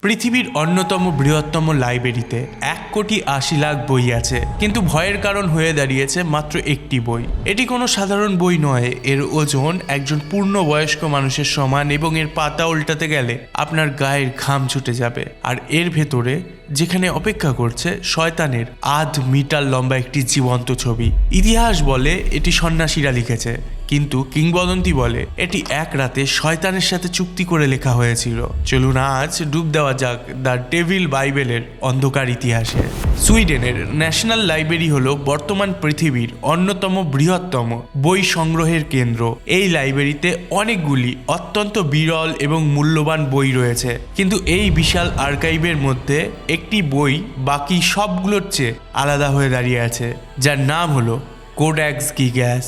পৃথিবীর অন্যতম বৃহত্তম লাইব্রেরিতে 1,80,00,000 বই আছে, কিন্তু ভয়ের কারণ হয়ে দাঁড়িয়েছে মাত্র একটি বই। এটি কোনো সাধারণ বই নয়, এর ওজন একজন পূর্ণবয়স্ক মানুষের সমান এবং এর পাতা উল্টাতে গেলে আপনার গায়ের ঘাম ছুটে যাবে। আর এর ভেতরে যেখানে অপেক্ষা করছে শয়তানের 1.5 মিটার লম্বা একটি জীবন্ত ছবি। ইতিহাস বলে এটি সন্ন্যাসীরা লিখেছে, কিন্তু কিংবদন্তি বলে এটি এক রাতে শয়তানের সাথে চুক্তি করে লেখা হয়েছিল। চলুন আজ ডুব দেওয়া যাক দ্য ডেভিল বাইবেলের অন্ধকার ইতিহাসে। সুইডেনের ন্যাশনাল লাইব্রেরি হলো বর্তমান পৃথিবীর অন্যতম বৃহত্তম বই সংগ্রহের কেন্দ্র। এই লাইব্রেরিতে অনেকগুলি অত্যন্ত বিরল এবং মূল্যবান বই রয়েছে, কিন্তু এই বিশাল আর্কাইভের মধ্যে একটি বই বাকি সবগুলোর চেয়ে আলাদা হয়ে দাঁড়িয়ে আছে, যার নাম হলো কোডেক্স গিগাস।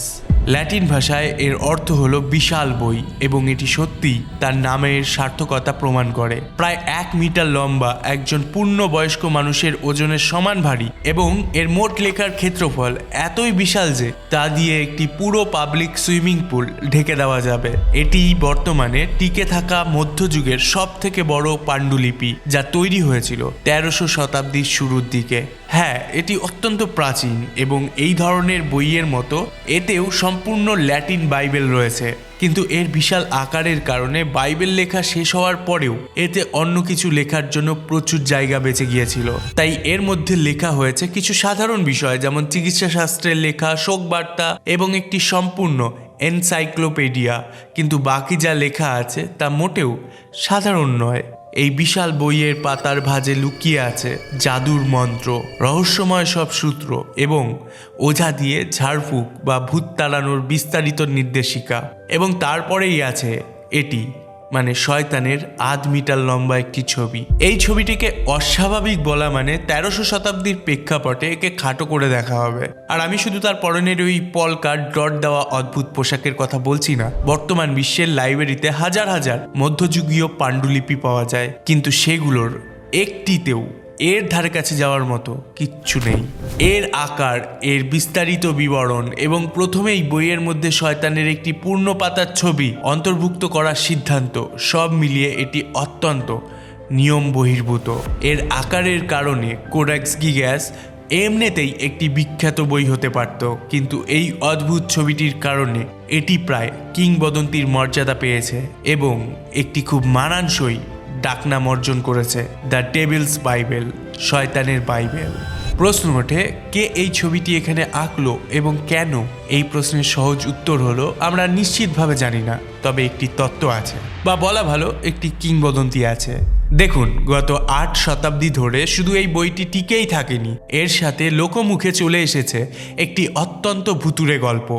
ল্যাটিন ভাষায় এর অর্থ হলো বিশাল বই, এবং এটি সত্যিই তার নামের সার্থকতা প্রমাণ করে। প্রায় 1 মিটার লম্বা, একজন পূর্ণবয়স্ক মানুষের ওজনের সমান ভারী, এবং এর মোট লেখার ক্ষেত্রফল এতই বিশাল যে তা দিয়ে একটি পুরো পাবলিক সুইমিং পুল ঢেকে দেওয়া যাবে। এটি বর্তমানে টিকে থাকা মধ্যযুগের সব থেকে বড় পাণ্ডুলিপি, যা তৈরি হয়েছিল 1300 শতাব্দীর শুরুর দিকে। হ্যাঁ, এটি অত্যন্ত প্রাচীন, এবং এই ধরনের বইয়ের মতো এতেও সম্পূর্ণ ল্যাটিন বাইবেল রয়েছে, কিন্তু এর বিশাল আকারের কারণে বাইবেল লেখা শেষ হওয়ার পরেও এতে অন্য কিছু লেখার জন্য প্রচুর জায়গা বেঁচে গিয়েছিল। তাই এর মধ্যে লেখা হয়েছে কিছু সাধারণ বিষয়, যেমন চিকিৎসা শাস্ত্রের লেখা, শোকবার্তা এবং একটি সম্পূর্ণ এনসাইক্লোপিডিয়া, কিন্তু বাকি যা লেখা আছে তা মোটেও সাধারণ নয়। এই বিশাল বইয়ের পাতার ভাঁজে লুকিয়ে আছে জাদুর মন্ত্র, রহস্যময় সব সূত্র এবং ওঝা দিয়ে ঝাড়ফুঁক বা ভূত তাড়ানোর বিস্তারিত নির্দেশিকা। এবং তারপরেই আছে এটি, মানে শয়তানের 1.5 মিটার লম্বা একটি ছবি। এই ছবিটিকে অস্বাভাবিক বলা মানে 1300 শতাব্দীর প্রেক্ষাপটে একে খাটো করে দেখা হবে। আর আমি শুধু তার পরনের ওই পলকা ডট দেওয়া অদ্ভুত পোশাকের কথা বলছি না। বর্তমান বিশ্বের লাইব্রেরিতে হাজার হাজার মধ্যযুগীয় পাণ্ডুলিপি পাওয়া যায়, কিন্তু সেগুলোর একটিতেও এর ধারে কাছে যাওয়ার মতো কিচ্ছু নেই। এর আকার, এর বিস্তারিত বিবরণ এবং প্রথমেই বইয়ের মধ্যে শয়তানের একটি পূর্ণ পাতার ছবি অন্তর্ভুক্ত করার সিদ্ধান্ত, সব মিলিয়ে এটি অত্যন্ত নিয়ম বহির্ভূত। এর আকারের কারণে কোডেক্স গিগাস এমনিতেই একটি বিখ্যাত বই হতে পারত, কিন্তু এই অদ্ভুত ছবিটির কারণে এটি প্রায় কিংবদন্তির মর্যাদা পেয়েছে এবং একটি খুব মানানসই ডাকনাম অর্জন করেছে, দ্য ডেভিলস বাইবেল, শয়তানের বাইবেল। প্রশ্ন ওঠে, কে এই ছবিটি এখানে আঁকলো এবং কেন? এই প্রশ্নের সহজ উত্তর হলো আমরা নিশ্চিতভাবে জানি না, তবে একটি তত্ত্ব আছে, বা বলা ভালো একটি কিংবদন্তি আছে। দেখুন, গত 8 শতাব্দী ধরে শুধু এই বইটি টিকেই থাকেনি, এর সাথে লোকমুখে চলে এসেছে একটি অত্যন্ত ভুতুড়ে গল্প।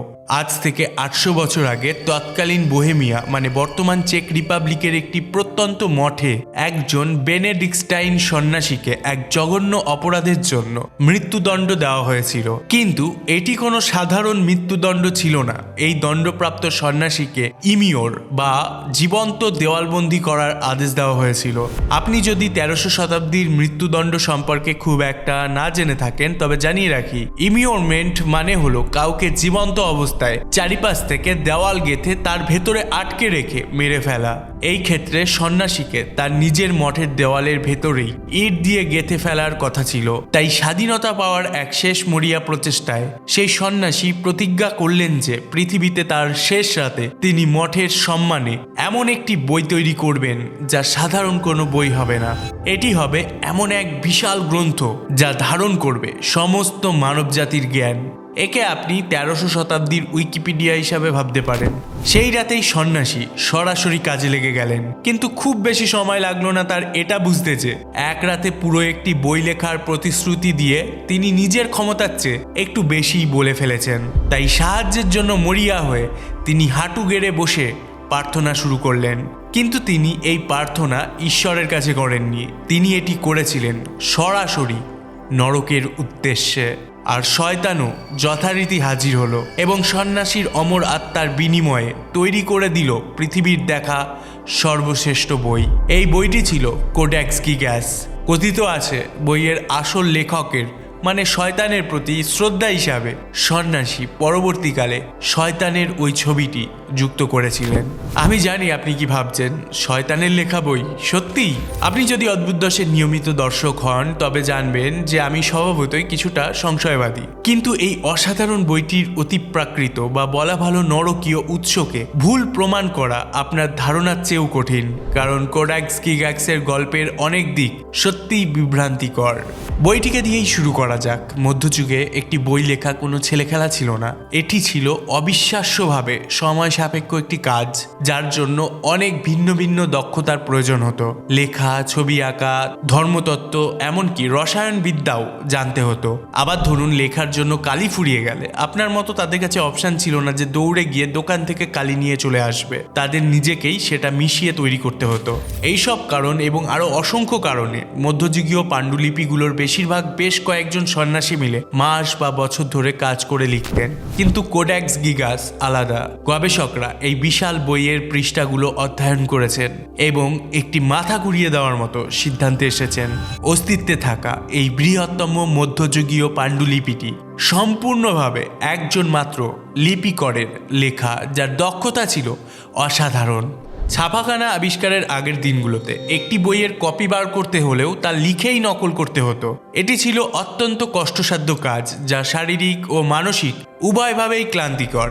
আজ থেকে 800 বছর আগে তৎকালীন বোহেমিয়া, মানে বর্তমান চেক রিপাবলিকের একটি প্রত্যন্ত মঠে একজন বেনেডিক্টাইন সন্ন্যাসীকে এক জঘন্য অপরাধের জন্য মৃত্যুদণ্ড দেওয়া হয়েছিল। কিন্তু এটি কোনো সাধারণ মৃত্যুদণ্ড ছিল না। এই দণ্ডপ্রাপ্ত সন্ন্যাসীকে ইমিওর বা জীবন্ত দেওয়ালবন্দি করার আদেশ দেওয়া হয়েছিল। আপনি যদি 1300 শতাব্দীর মৃত্যুদণ্ড সম্পর্কে খুব একটা না জেনে থাকেন, তবে জানিয়ে রাখি, ইমিওরমেন্ট মানে হলো কাউকে জীবন্ত অবস্থায় চারিপাশ থেকে দেওয়াল গেঁথে তার ভেতরে আটকে রেখে মেরে ফেলা। এই ক্ষেত্রে সন্ন্যাসীকে তার নিজের মঠের দেওয়ালের ভেতরেই ইট দিয়ে গেঁথে ফেলার কথা ছিল। তাই স্বাধীনতা পাওয়ার এক শেষ মরিয়া প্রচেষ্টায় সেই সন্ন্যাসী প্রতিজ্ঞা করলেন যে পৃথিবীতে তার শেষ রাতে তিনি মঠের সম্মানে এমন একটি বই তৈরি করবেন যা সাধারণ কোনো বই হবে না। এটি হবে এমন এক বিশাল গ্রন্থ যা ধারণ করবে সমস্ত মানবজাতির জ্ঞান। একে আপনি 1300 শতাব্দীর উইকিপিডিয়া হিসাবে ভাবতে পারেন। সেই রাতেই সন্ন্যাসী সরাসরি কাজে লেগে গেলেন, কিন্তু খুব বেশি সময় লাগলো না তার এটা বুঝতে যে এক রাতে পুরো একটি বই লেখার প্রতিশ্রুতি দিয়ে তিনি নিজের ক্ষমতার চেয়ে একটু বেশিই বলে ফেলেছেন। তাই সাহায্যের জন্য মরিয়া হয়ে তিনি হাঁটু গেড়ে বসে প্রার্থনা শুরু করলেন। কিন্তু তিনি এই প্রার্থনা ঈশ্বরের কাছে করেননি, তিনি এটি করেছিলেন সরাসরি নরকের উদ্দেশ্যে। আর শয়তানও যথারীতি হাজির হলো এবং সন্ন্যাসীর অমর আত্মার বিনিময়ে তৈরি করে দিল পৃথিবীর দেখা সর্বশ্রেষ্ঠ বই। এই বইটি ছিল কোডেক্স গিগাস। কথিত আছে বইয়ের আসল লেখকের, মানে শয়তানের প্রতি শ্রদ্ধা হিসাবে সন্ন্যাসী পরবর্তীকালে শয়তানের ওই ছবিটি যুক্ত করেছিলেন। আমি জানি আপনি কি ভাবছেন, শয়তানের লেখা বই? সত্যি? আপনি যদি অদ্ভুত দশের নিয়মিত দর্শক হন তবে জানবেন যে আমি স্বভাবতই কিছুটা সংশয়বাদী, কিন্তু এই অসাধারণ বইটির অতিপ্রাকৃত বা বলা ভালো নরকীয় উৎসকে ভুল প্রমাণ করা আপনার ধারণার চেয়েও কঠিন, কারণ কোডাক্স গিগাক্সের গল্পের অনেক দিক সত্যিই বিভ্রান্তিকর। বইটিকে দিয়েই শুরু করা যাক। মধ্যযুগে একটি বই লেখা কোনো ছেলেখেলা ছিল না। এটি ছিল অবিশ্বাস্যভাবে সময় সাপেক্ষ একটি কাজ, যার জন্য অনেক ভিন্ন ভিন্ন দক্ষতার প্রয়োজন হতো। লেখা, ছবি আঁকা, ধর্মতত্ত্ব, এমনকি রসায়নবিদ্যাও জানতে হতো। আবার ধরুন, লেখার জন্য কালি ফুরিয়ে গেলে আপনার মতো তাদের কাছে অপশন ছিল না যে দৌড়ে গিয়ে দোকান থেকে কালি নিয়ে চলে আসবে। তাদের নিজেকেই সেটা মিশিয়ে তৈরি করতে হতো। এইসব কারণ এবং আরো অসংখ্য কারণে মধ্যযুগীয় পাণ্ডুলিপিগুলোর বেশিরভাগ বেশ কয়েকজন সন্ন্যাসী মিলে মাস বা বছর ধরে কাজ করে লিখতেন। কিন্তু কোডাক্স গিগাস আলাদা। গবেষকরা এই বিশাল বইয়ের পৃষ্ঠাগুলো অধ্যয়ন করেছেন এবং একটি মাথা ঘুরিয়ে দেওয়ার মতো সিদ্ধান্তে এসেছেন, অস্তিত্বে থাকা এই বৃহত্তম মধ্যযুগীয় পাণ্ডুলিপিটি সম্পূর্ণভাবে একজন মাত্র লিপিকরের লেখা, যার দক্ষতা ছিল অসাধারণ। ছাপাখানা আবিষ্কারের আগের দিনগুলোতে একটি বইয়ের কপি বার করতে হলেও তা লিখেই নকল করতে হতো। এটি ছিল অত্যন্ত কষ্টসাধ্য কাজ, যা শারীরিক ও মানসিক উভয়ভাবেই ক্লান্তিকর।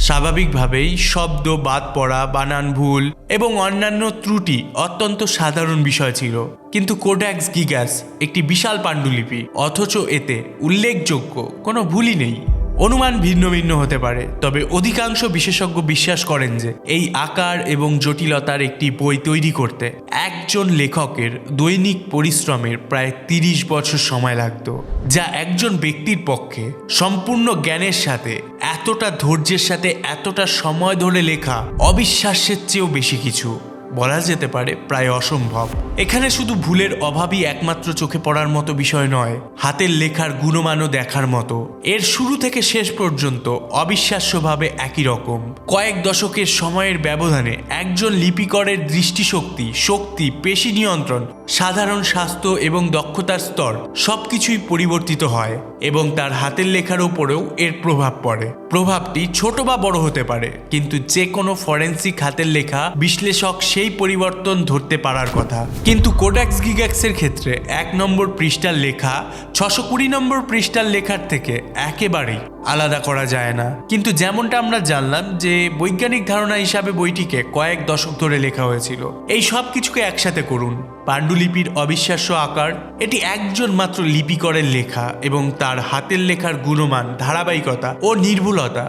স্বাভাবিকভাবেই শব্দ বাদ পড়া, বানান ভুল এবং অন্যান্য ত্রুটি অত্যন্ত সাধারণ বিষয় ছিল, কিন্তু কোডাক্স গিগাস একটি বিশাল পাণ্ডুলিপি, অথচ এতে উল্লেখযোগ্য কোনো ভুলই নেই। অনুমান ভিন্ন ভিন্ন হতে পারে, তবে অধিকাংশ বিশেষজ্ঞ বিশ্বাস করেন যে এই আকার এবং জটিলতার একটি বই তৈরি করতে একজন লেখকের দৈনিক পরিশ্রমের প্রায় 30 বছর সময় লাগতো, যা একজন ব্যক্তির পক্ষে সম্পূর্ণ জ্ঞানের সাথে এতটা ধৈর্যের সাথে এতটা সময় ধরে লেখা অবিশ্বাস্যের চেয়েও বেশি কিছু, বলা যেতে পারে প্রায় অসম্ভব। এখানে শুধু ভুলের অভাবই একমাত্র চোখে পড়ার মতো বিষয় নয়, হাতের লেখার গুণমানও দেখার মতো। এর শুরু থেকে শেষ পর্যন্ত অবিশ্বাস্যভাবে একই রকম। কয়েক দশকের সময়ের ব্যবধানে একজন লিপিকরের দৃষ্টিশক্তি, শক্তি, পেশি নিয়ন্ত্রণ, সাধারণ স্বাস্থ্য এবং দক্ষতার স্তর সবকিছুই পরিবর্তিত হয় এবং তার হাতের লেখার উপরেও এর প্রভাব পড়ে। প্রভাবটি ছোট বা বড় হতে পারে, কিন্তু যে কোনো ফরেন্সিক হাতের লেখা বিশ্লেষক সেই পরিবর্তন ধরতে পারার কথা। কিন্তু কোডাক্স গিগাক্সের ক্ষেত্রে 1 নম্বর পৃষ্ঠার লেখা 620 নম্বর পৃষ্ঠার লেখার থেকে একেবারেই আলাদা করা যায় না। কিন্তু যেমনটা আমরা জানলাম যে বৈজ্ঞানিক ধারণা হিসাবে বইটিকে কয়েক দশক ধরে লেখা হয়েছিল। এই সব কিছুকে একসাথে করুন। পাণ্ডুলিপির অবিশ্বাস্য আকার, এটি একজন মাত্র লিপিকরের লেখা এবং তার হাতের লেখার গুণমান, ধারাবাহিকতা ও নির্ভুলতা।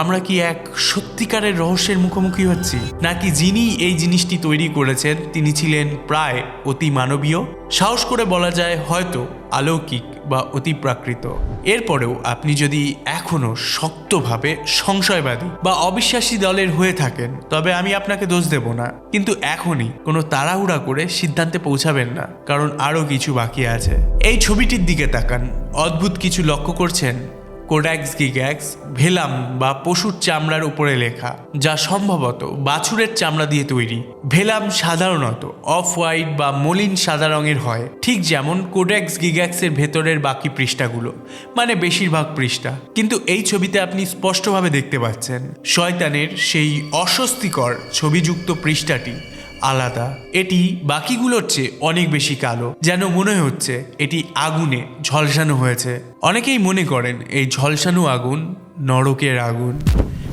আমরা কি এক সত্যিকারের রহস্যের মুখোমুখি হচ্ছি, নাকি যিনি এই জিনিসটি তৈরি করেছেন তিনি ছিলেন প্রায় অতি মানবীয়? সাহস করে বলা যায় হয়তো অলৌকিক বা অতিপ্রাকৃত। এরপরেও আপনি যদি এখনও শক্তভাবে সংশয়বাদী বা অবিশ্বাসী দলের হয়ে থাকেন তবে আমি আপনাকে দোষ দেব না, কিন্তু এখনই কোনো তাড়াহুড়া করে সিদ্ধান্তে পৌঁছাবেন না, কারণ আরও কিছু বাকি আছে। এই ছবিটির দিকে তাকান। অদ্ভুত কিছু লক্ষ্য করছেন? কোডাক্স গিগাক্স ভেলাম বা পশুর চামড়ার উপরে লেখা, যা সম্ভবত বাছুরের চামড়া দিয়ে তৈরি। ভেলাম সাধারণত অফ হোয়াইট বা মলিন সাদা রঙের হয়, ঠিক যেমন কোডাক্স গিগাক্সের ভেতরের বাকি পৃষ্ঠাগুলো, মানে বেশিরভাগ পৃষ্ঠা। কিন্তু এই ছবিতে আপনি স্পষ্টভাবে দেখতে পাচ্ছেন শয়তানের সেই অস্বস্তিকর ছবিযুক্ত পৃষ্ঠাটি আলাদা। এটি বাকিগুলোর চেয়ে অনেক বেশি কালো, যেন মনে হচ্ছে এটি আগুনে ঝলসানো হয়েছে। অনেকেই মনে করেন এই ঝলসানো আগুন নরকের আগুন।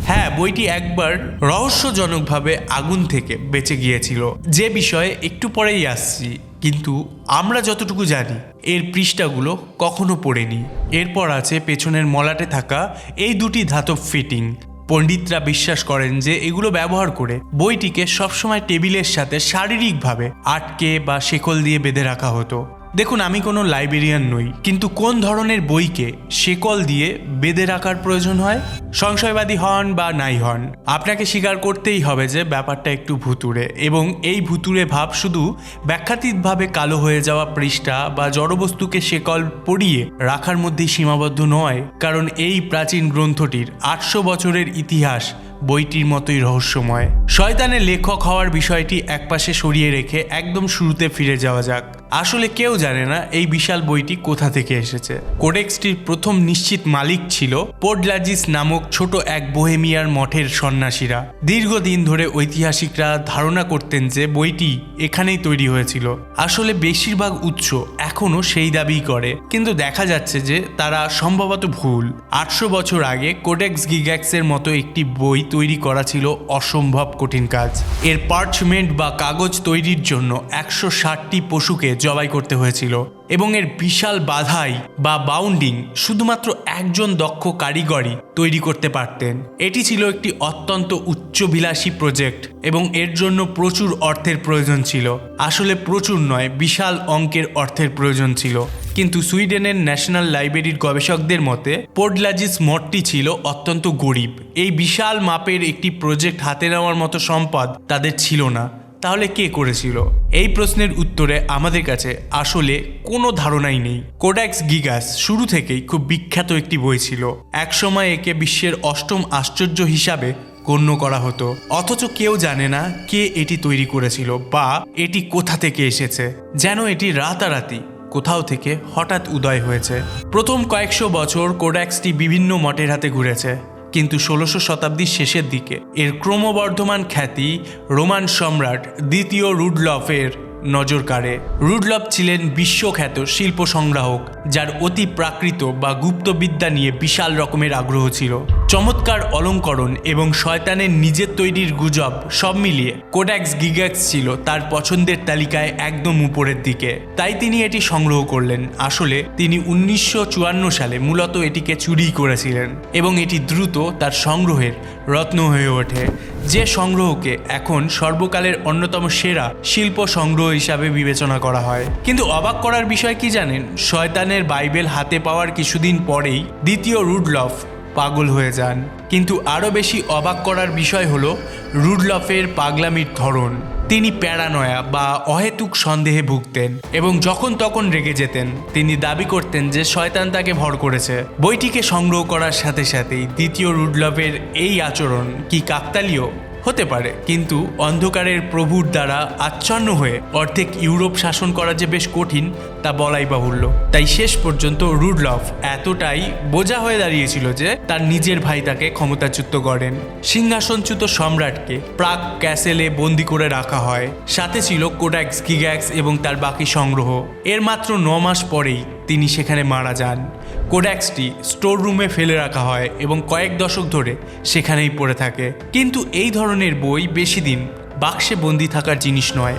হ্যাঁ, বইটি একবার রহস্যজনকভাবে আগুন থেকে বেঁচে গিয়েছিল, যে বিষয়ে একটু পরেই আসছি। কিন্তু আমরা যতটুকু জানি এর পৃষ্ঠাগুলো কখনো পড়েনি। এরপর আছে পেছনের মলাটে থাকা এই দুটি ধাতব ফিটিং। পণ্ডিতরা বিশ্বাস করেন যে এগুলো ব্যবহার করে বইটিকে সবসময় টেবিলের সাথে শারীরিকভাবে আটকে বা শেকল দিয়ে বেঁধে রাখা হতো। দেখুন, আমি কোনো লাইব্রেরিয়ান নই, কিন্তু কোন ধরনের বইকে শেকল দিয়ে বেঁধে রাখার প্রয়োজন হয়? সংশয়বাদী হন বা নাই হন, আপনাকে স্বীকার করতেই হবে যে ব্যাপারটা একটু ভুতুড়ে, এবং এই ভুতুড়ে ভাব শুধু ব্যাখ্যাতীতভাবে কালো হয়ে যাওয়া পৃষ্ঠা বা জড়বস্তুকে শেকল পরিয়ে রাখার মধ্যেই সীমাবদ্ধ নয়, কারণ এই প্রাচীন গ্রন্থটির 800 বছরের ইতিহাস বইটির মতোই রহস্যময়। শয়তানের লেখক হওয়ার বিষয়টি একপাশে সরিয়ে রেখে একদম শুরুতে ফিরে যাওয়া যাক। আসলে কেউ জানে না এই বিশাল বইটি কোথা থেকে এসেছে। কোডেক্সটির প্রথম নিশ্চিত মালিক ছিল পোডলাজিস নামক ছোট এক বোহেমিয়ার মঠের সন্ন্যাসীরা। দীর্ঘদিন ধরে ঐতিহাসিকরা ধারণা করতেন যে বইটি এখানেই তৈরি হয়েছিল। আসলে বেশিরভাগ উৎস এখনো সেই দাবি করে, কিন্তু দেখা যাচ্ছে যে তারা সম্ভবত ভুল। 800 বছর আগে কোডেক্স গিগ্যাক্সের মতো একটি বই তৈরি করা ছিল অসম্ভব কঠিন কাজ। এর পার্চমেন্ট বা কাগজ তৈরির জন্য 160টি পশুকে জবাই করতে হয়েছিল এবং এর বিশাল বাধাই বা বাউন্ডিং শুধুমাত্র একজন দক্ষ কারিগরই তৈরি করতে পারতেন। এটি ছিল একটি অত্যন্ত উচ্চবিলাসী প্রজেক্ট এবং এর জন্য প্রচুর অর্থের প্রয়োজন ছিল। আসলে প্রচুর নয়, বিশাল অঙ্কের অর্থের প্রয়োজন ছিল। কিন্তু সুইডেনের ন্যাশনাল লাইব্রেরির গবেষকদের মতে পোডলাজিস মঠটি ছিল অত্যন্ত গরিব। এই বিশাল মাপের একটি প্রজেক্ট হাতে নেওয়ার মতো সম্পদ তাদের ছিল না। তাহলে কে করেছিল? এই প্রশ্নের উত্তরে আমাদের কাছে আসলে কোনো ধারণাই নেই। কোডেক্স গিগাস শুরু থেকেই খুব বিখ্যাত একটি বই ছিল। একসময় একে বিশ্বের 8ম আশ্চর্য হিসাবে গণ্য করা হতো, অথচ কেউ জানে না কে এটি তৈরি করেছিল বা এটি কোথা থেকে এসেছে। যেন এটি রাতারাতি কোথাও থেকে হঠাৎ উদয় হয়েছে। প্রথম কয়েকশো বছর কোডেক্সটি বিভিন্ন মঠের হাতে ঘুরেছে, কিন্তু 16শো শতাব্দীর শেষের দিকে এর ক্রমবর্ধমান খ্যাতি রোমান সম্রাট দ্বিতীয় রুডলফের নজর কাড়ে। রুডলফ ছিলেন বিশ্বখ্যাত শিল্প সংগ্রাহক, যার অতি প্রাকৃত বা গুপ্তবিদ্যা নিয়ে বিশাল রকমের আগ্রহ ছিল। চমৎকার অলঙ্করণ এবং শয়তানের নিজের তৈরির গুজব সব মিলিয়ে কোডেক্স গিগ্যাক্স ছিল তার পছন্দের তালিকায় একদম উপরের দিকে। তাই তিনি এটি সংগ্রহ করলেন। আসলে তিনি 1954 সালে মূলত এটিকে চুরি করেছিলেন এবং এটি দ্রুত তার সংগ্রহের রত্ন হয়ে ওঠে, যে সংগ্রহকে এখন সর্বকালের অন্যতম সেরা শিল্প সংগ্রহ হিসাবে বিবেচনা করা হয়। কিন্তু অবাক করার বিষয় কি জানেন? শয়তানের বাইবেল হাতে পাওয়ার কিছুদিন পরেই দ্বিতীয় রুডলফ পাগল হয়ে যান। কিন্তু আরও বেশি অবাক করার বিষয় হলো রুডলফের পাগলামির ধরন। তিনি প্যারানয়া বা অহেতুক সন্দেহে ভুগতেন এবং যখন তখন রেগে যেতেন। তিনি দাবি করতেন যে শয়তান তাকে ভর করেছে। বইটিকে সংগ্রহ করার সাথে সাথেই দ্বিতীয় রুডলফের এই আচরণ কি কাকতালীয়? হতে পারে, কিন্তু অন্ধকারের প্রভুর দ্বারা আচ্ছন্ন হয়ে অর্ধেক ইউরোপ শাসন করা যে বেশ কঠিন তা বলাই বাহুল্য। তাই শেষ পর্যন্ত রুডলফ এতটাই বোঝা হয়ে দাঁড়িয়েছিল যে তার নিজের ভাই তাকে ক্ষমতাচ্যুত করেন। সিংহাসনচ্যুত সম্রাটকে প্রাগ ক্যাসেলে বন্দি করে রাখা হয়। সাথে ছিল কোডেক্স গিগ্যাক্স এবং তার বাকি সংগ্রহ। এর মাত্র 9 মাস পরেই তিনি সেখানে মারা যান। কোডেক্সটি স্টোর রুমে ফেলে রাখা হয় এবং কয়েক দশক ধরে সেখানেই পড়ে থাকে। কিন্তু এই ধরনের বই বেশি দিন বাক্সে বন্দি থাকার জিনিস নয়।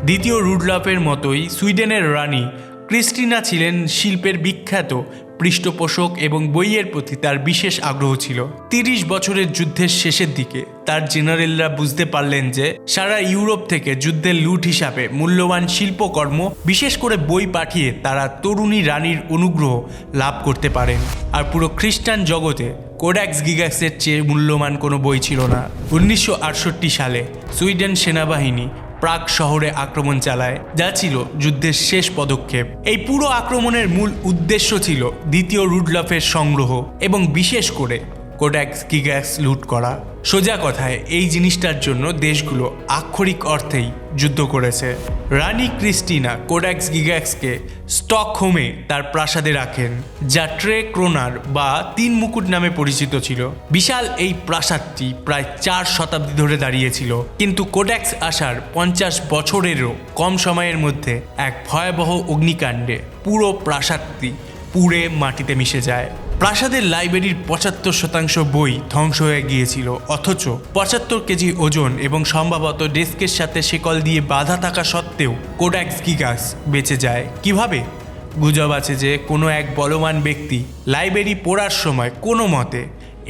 দ্বিতীয় রুডলফের মতোই সুইডেনের রানী ক্রিস্টিনা ছিলেন শিল্পের বিখ্যাত পৃষ্ঠপোষক এবং বইয়ের প্রতি তার বিশেষ আগ্রহ ছিল। 30 বছরের যুদ্ধের শেষের দিকে তার জেনারেলরা বুঝতে পারলেন যে সারা ইউরোপ থেকে যুদ্ধের লুট হিসাবে মূল্যবান শিল্পকর্ম, বিশেষ করে বই পাঠিয়ে তারা তরুণী রানীর অনুগ্রহ লাভ করতে পারেন। আর পুরো খ্রিস্টান জগতে কোডেক্স গিগ্যাক্সের চেয়ে মূল্যবান কোনো বই ছিল না। 1968 সালে সুইডেন সেনাবাহিনী প্রাগ শহরে আক্রমণ চালায়, যা ছিল যুদ্ধের শেষ পদক্ষেপ। এই পুরো আক্রমণের মূল উদ্দেশ্য ছিল দ্বিতীয় রুডলফের সংগ্রহ এবং বিশেষ করে কোডেক্স গিগ্যাক্স লুট করা। সোজা কথায় এই জিনিসটার জন্য দেশগুলো আক্ষরিক অর্থেই যুদ্ধ করেছে। রানী ক্রিস্টিনা কোডেক্স গিগ্যাক্সকে স্টকহোমে তার প্রাসাদে রাখেন, যা ট্রে ক্রোনার বা 3 মুকুট নামে পরিচিত ছিল। বিশাল এই প্রাসাদটি প্রায় 4 শতাব্দী ধরে দাঁড়িয়েছিল, কিন্তু কোডেক্স আসার 50 বছরেরও কম সময়ের মধ্যে এক ভয়াবহ অগ্নিকাণ্ডে পুরো প্রাসাদটি পুড়ে মাটিতে মিশে যায়। প্রাসাদের লাইব্রেরির 75% বই ধ্বংস হয়ে গিয়েছিল, অথচ 75 কেজি ওজন এবং সম্ভবত ডেস্কের সাথে শিকল দিয়ে বাঁধা থাকা সত্ত্বেও কোডেক্স গিগ্যাক্স বেঁচে যায়। কিভাবে? গুজব আছে যে কোনো এক বলবান ব্যক্তি লাইব্রেরি পড়ার সময় কোনো মতে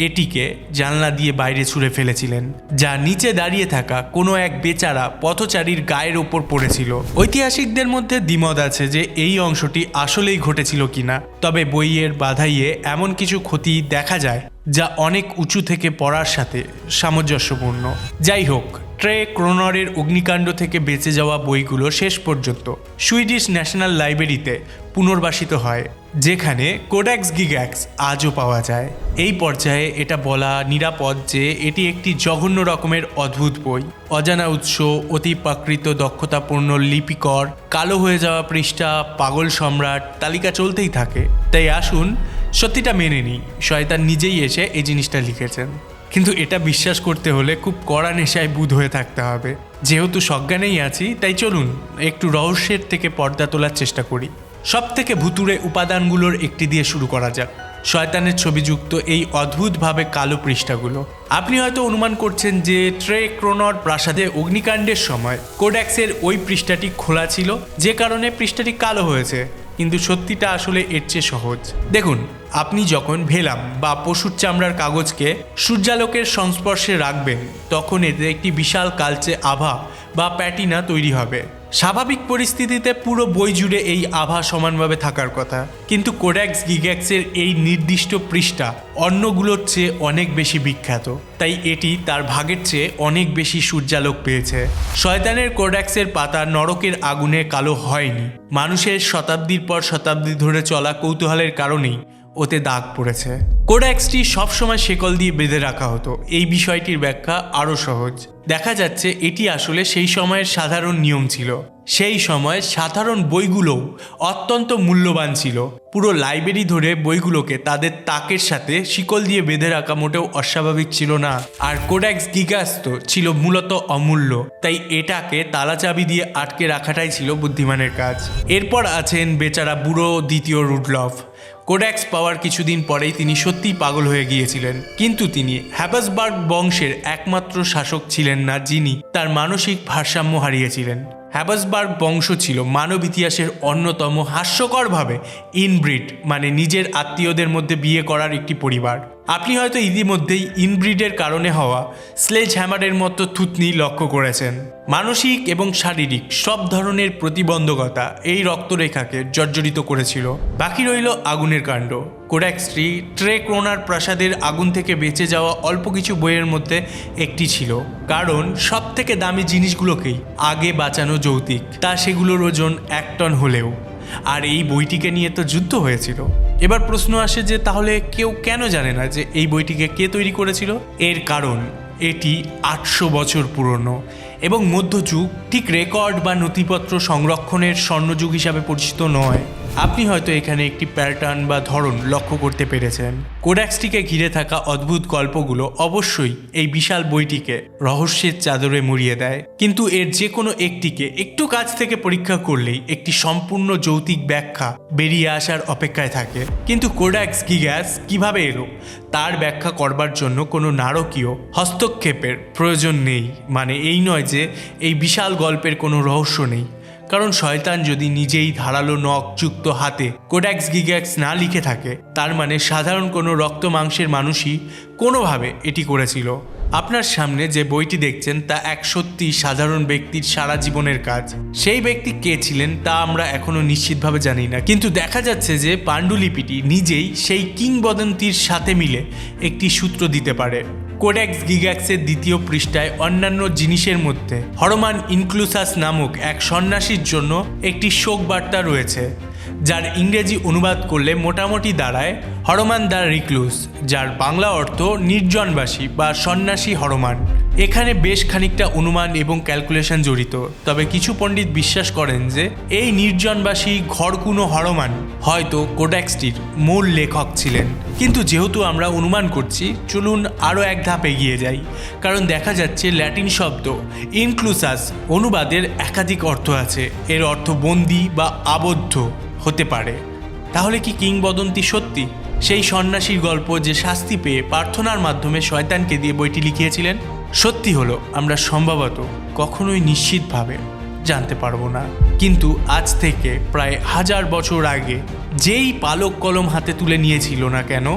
এটিকে জানলা দিয়ে বাইরে ছুঁড়ে ফেলেছিলেন, যা নিচে দাঁড়িয়ে থাকা কোনো এক বেচারা পথচারীর গায়ের ওপর পড়েছিল। ঐতিহাসিকদের মধ্যে দ্বিমত আছে যে এই অংশটি আসলেই ঘটেছিল কিনা, তবে বইয়ের বাধাইয়ে এমন কিছু ক্ষতি দেখা যায় যা অনেক উঁচু থেকে পড়ার সাথে সামঞ্জস্যপূর্ণ। যাই হোক, ট্রে ক্রোনরের অগ্নিকাণ্ড থেকে বেঁচে যাওয়া বইগুলো শেষ পর্যন্ত সুইডিশ ন্যাশনাল লাইব্রেরিতে পুনর্বাসিত হয়, যেখানে কোডেক্স গিগ্যাক্স আজও পাওয়া যায়। এই পর্যায়ে এটা বলা নিরাপদ যে এটি একটি জঘন্য রকমের অদ্ভুত বই। অজানা উৎস, অতিপ্রাকৃত দক্ষতাপূর্ণ লিপিকর, কালো হয়ে যাওয়া পৃষ্ঠা, পাগল সম্রাট, তালিকা চলতেই থাকে। তাই আসুন সত্যিটা মেনে নিই, শয়তান নিজেই এসে এই জিনিসটা লিখেছেন। কিন্তু এটা বিশ্বাস করতে হলে খুব কড়া নেশায় বুঁদ হয়ে থাকতে হবে। যেহেতু সজ্ঞানেই আছি, তাই চলুন একটু রহস্যের থেকে পর্দা তোলার চেষ্টা করি। সব থেকে ভুতুড়ে উপাদানগুলোর একটি দিয়ে শুরু করা যাক, শয়তানের ছবিযুক্ত এই অদ্ভুতভাবে কালো পৃষ্ঠাগুলো। আপনি হয়তো অনুমান করছেন যে ট্রে ক্রোনর প্রাসাদে অগ্নিকাণ্ডের সময় কোডেক্সের ওই পৃষ্ঠাটি খোলা ছিল, যে কারণে পৃষ্ঠাটি কালো হয়েছে। কিন্তু সত্যিটা আসলে এর চেয়ে সহজ। দেখুন, আপনি যখন ভেলাম বা পশুর চামড়ার কাগজকে সূর্যালোকের সংস্পর্শে রাখবেন, তখন এতে একটি বিশাল কালচে আভা বা প্যাটিনা তৈরি হবে। স্বাভাবিক পরিস্থিতিতে পুরো বই জুড়ে এই আভা সমানভাবে থাকার কথা, কিন্তু কোডেক্স গিগ্যাক্সের এই নির্দিষ্ট পৃষ্ঠা অন্যগুলোর চেয়ে অনেক বেশি বিখ্যাত, তাই এটি তার ভাগের চেয়ে অনেক বেশি সূর্যালোক পেয়েছে। শয়তানের কোডেক্সের পাতা নরকের আগুনে কালো হয়নি, মানুষের শতাব্দীর পর শতাব্দী ধরে চলা কৌতূহলের কারণেই ওতে দাগ পড়েছে। কোডেক্সটি সবসময় শেকল দিয়ে বেঁধে রাখা হতো। এই বিষয়টির ব্যাখ্যা আরও সহজ। দেখা যাচ্ছে এটি আসলে সেই সময়ের সাধারণ নিয়ম ছিল। সেই সময় সাধারণ বইগুলোও অত্যন্ত মূল্যবান ছিল। পুরো লাইব্রেরি ধরে বইগুলোকে তাদের তাকের সাথে শিকল দিয়ে বেঁধে রাখা মোটেও অস্বাভাবিক ছিল না। আর কোডেক্স গিগ্যাক্স তো ছিল মূলত অমূল্য, তাই এটাকে তালাচাবি দিয়ে আটকে রাখাটাই ছিল বুদ্ধিমানের কাজ। এরপর আছেন বেচারা বুড়ো দ্বিতীয় রুডলফ। কোডেক্স পাওয়ার কিছুদিন পরেই তিনি সত্যিই পাগল হয়ে গিয়েছিলেন, কিন্তু তিনি হ্যাবাসবার্গ বংশের একমাত্র শাসক ছিলেন না যিনি তার মানসিক ভারসাম্য হারিয়েছিলেন। হ্যাবাসবার্গ বংশ ছিল মানব ইতিহাসের অন্যতম হাস্যকরভাবে ইনব্রিড, মানে নিজের আত্মীয়দের মধ্যে বিয়ে করার একটি পরিবার। আপনি হয়তো ইতিমধ্যেই ইনব্রিডের কারণে হওয়া স্লেজ হ্যামারের মতো থুতনি লক্ষ্য করেছেন। মানসিক এবং শারীরিক সব ধরনের প্রতিবন্ধকতা এই রক্তরেখাকে জর্জরিত করেছিল। বাকি রইল আগুনের কাণ্ড। কোডেক্সটি ট্রে ক্রোনর প্রাসাদের আগুন থেকে বেঁচে যাওয়া অল্প কিছু বইয়ের মধ্যে একটি ছিল, কারণ সব থেকে দামি জিনিসগুলোকেই আগে বাঁচানো যৌক্তিক, তা সেগুলোর ওজন 1 টন হলেও। আর এই বইটিকে নিয়ে তো যুদ্ধ হয়েছিল। এবার প্রশ্ন আসে যে তাহলে কেউ কেন জানে না যে এই বইটিকে কে তৈরি করেছিল? এর কারণ এটি 800 বছর পুরনো এবং মধ্যযুগ ঠিক রেকর্ড বা নথিপত্র সংরক্ষণের স্বর্ণযুগ হিসাবে পরিচিত নয়। আপনি হয়তো এখানে একটি প্যাটার্ন বা ধরন লক্ষ্য করতে পেরেছেন। কোডেক্সটিকে ঘিরে থাকা অদ্ভুত গল্পগুলো অবশ্যই এই বিশাল বইটিকে রহস্যের চাদরে মুড়িয়ে দেয়, কিন্তু এর যে কোনো একটিকে একটু কাছ থেকে পরীক্ষা করলেই একটি সম্পূর্ণ যৌক্তিক ব্যাখ্যা বেরিয়ে আসার অপেক্ষায় থাকে। কিন্তু কোডেক্স গিগ্যাক্স কিভাবে এলো তার ব্যাখ্যা করবার জন্য কোনো নারকীয় হস্তক্ষেপের প্রয়োজন নেই। মানে এই নয় যে এই বিশাল গল্পের কোনো রহস্য নেই, কারণ শয়তান যদি নিজেই ধারালো নখযুক্ত হাতে কোডেক্স গিগ্যাক্স না লিখে থাকে, তার মানে সাধারণ কোনো রক্ত মাংসের মানুষই কোনোভাবে এটি করেছিল। আপনার সামনে যে বইটি দেখছেন তা এক সত্যি সাধারণ ব্যক্তির সারা জীবনের কাজ। সেই ব্যক্তি কে ছিলেন তা আমরা এখনো নিশ্চিতভাবে জানি না, কিন্তু দেখা যাচ্ছে যে পাণ্ডুলিপিটি নিজেই সেই কিংবদন্তির সাথে মিলে একটি সূত্র দিতে পারে। কোডেক্স গিগ্যাক্সের দ্বিতীয় পৃষ্ঠায় অন্যান্য জিনিসের মধ্যে হরমান ইনক্লুসাস নামক এক সন্ন্যাসীর জন্য একটি শোক বার্তা রয়েছে, যার ইংরেজি অনুবাদ করলে মোটামুটি দাঁড়ায় হরমান দ্য রিক্লুস, যার বাংলা অর্থ নির্জনবাসী বা সন্ন্যাসী হরমান। এখানে বেশ খানিকটা অনুমান এবং ক্যালকুলেশন জড়িত, তবে কিছু পণ্ডিত বিশ্বাস করেন যে এই নির্জনবাসী ঘরকুনো হরমান হয়তো কোডেক্সটির মূল লেখক ছিলেন। কিন্তু যেহেতু আমরা অনুমান করছি, চলুন আরও এক ধাপ এগিয়ে যাই, কারণ দেখা যাচ্ছে ল্যাটিন শব্দ ইনক্লুসাস অনুবাদের একাধিক অর্থ আছে। এর অর্থ বন্দী বা আবদ্ধ হতে পারে। তাহলে কি কিংবদন্তি সত্যি? সেই সন্ন্যাসীর গল্প যে শাস্তি পেয়ে প্রার্থনার মাধ্যমে শয়তানকে দিয়ে বইটি লিখিয়েছিলেন সত্যি হলো আমরা সম্ভবত কখনোই নিশ্চিতভাবে জানতে পারবো না। কিন্তু আজ থেকে প্রায় 1000 বছর আগে যেই পালক কলম হাতে তুলে নিয়েছিল না কেন,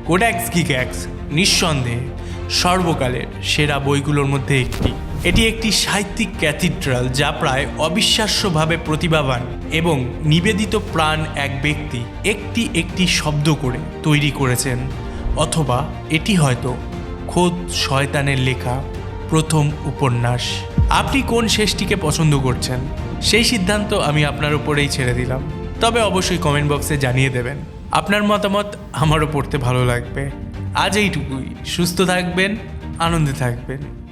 কোডেক্স গিগ্যাক্স নিঃসন্দেহে সর্বকালের সেরা বইগুলোর মধ্যে একটি। এটি একটি সাহিত্যিক ক্যাথিড্রাল যা প্রায় অবিশ্বাস্যভাবে প্রতিভাবান এবং নিবেদিত প্রাণ এক ব্যক্তি একটি একটি শব্দ করে তৈরি করেছেন, অথবা এটি হয়তো খোদ শয়তানের লেখা প্রথম উপন্যাস। আপনি কোন শেষটিকে পছন্দ করছেন সেই সিদ্ধান্ত আমি আপনার উপরেই ছেড়ে দিলাম। তবে অবশ্যই কমেন্ট বক্সে জানিয়ে দেবেন। আপনার মতামত আমারও পড়তে ভালো লাগবে। আজ এইটুকুই। সুস্থ থাকবেন, আনন্দে থাকবেন।